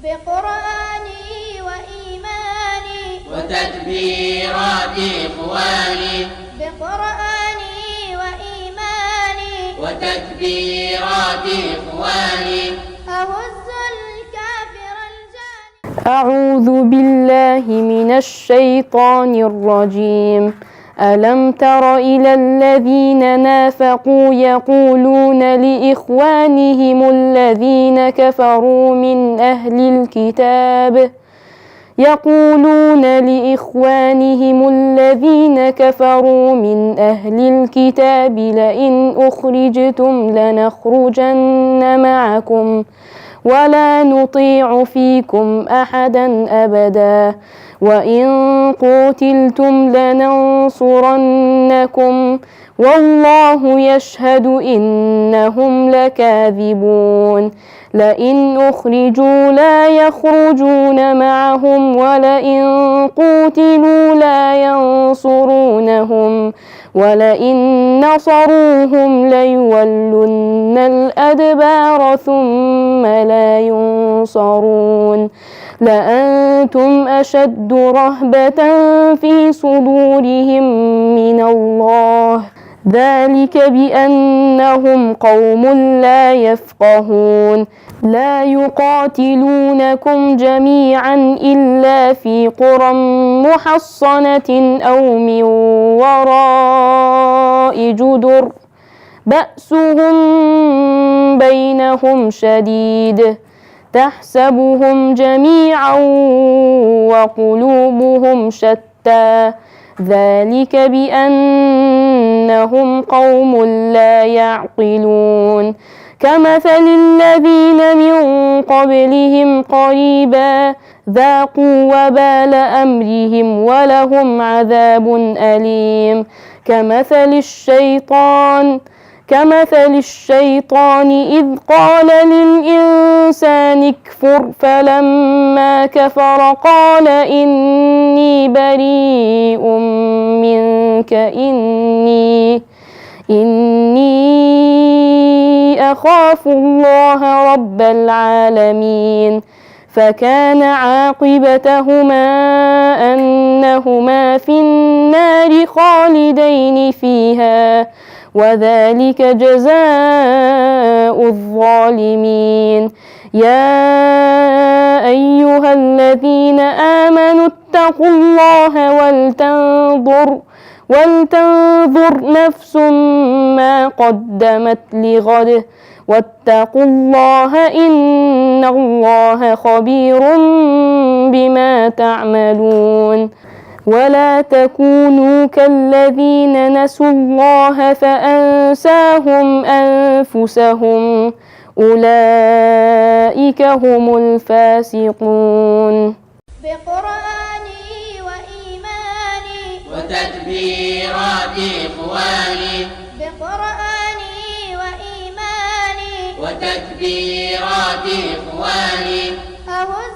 بقرآني وإيماني وتكبيرات إخواني بقرآني وإيماني وتكبيرات إخواني أهز الكافر الجاني. أعوذ بالله من الشيطان الرجيم. ألم تر إلى الذين نافقوا يقولون لإخوانهم الذين كفروا من أهل الكتاب لئن أخرجتم لنخرجن معكم ولا نطيع فيكم أحدا أبدا وإن قتلتم لننصرنكم والله يشهد إنهم لكاذبون. لئن أخرجوا لا يخرجون معهم ولئن قتلوا لا ينصرونهم ولئن نصروهم ليولن الأدبار ثم لا ينصرون. لأنتم أشد رهبة في صدورهم من الله ذلك بأنهم قوم لا يفقهون. لا يقاتلونكم جميعا إلا في قرى محصنة أو من وراء جدر بأسهم بينهم شديد تحسبهم جميعا وقلوبهم شتى ذلك بأنهم قوم لا يعقلون. كمثل الذين من قبلهم قريبا ذاقوا وبال أمرهم ولهم عذاب أليم. كمثل الشيطان إذ قال للإنسان اكفر فلما كفر قال إني بريء منك إني أخاف الله رب العالمين. فكان عاقبتهما أنهما في النار خالدين فيها وذلك جزاء الظالمين. يا أيها الذين آمنوا اتقوا الله ولتنظر نفس ما قدمت لغد واتقوا الله إن الله خبير بما تعملون. ولا تكونوا كالذين نسوا الله فأنساهم أنفسهم أولئك هم الفاسقون. بقرآني وإيماني وتكبيرات إخواني بقرآني وإيماني وتكبيرات إخواني أهز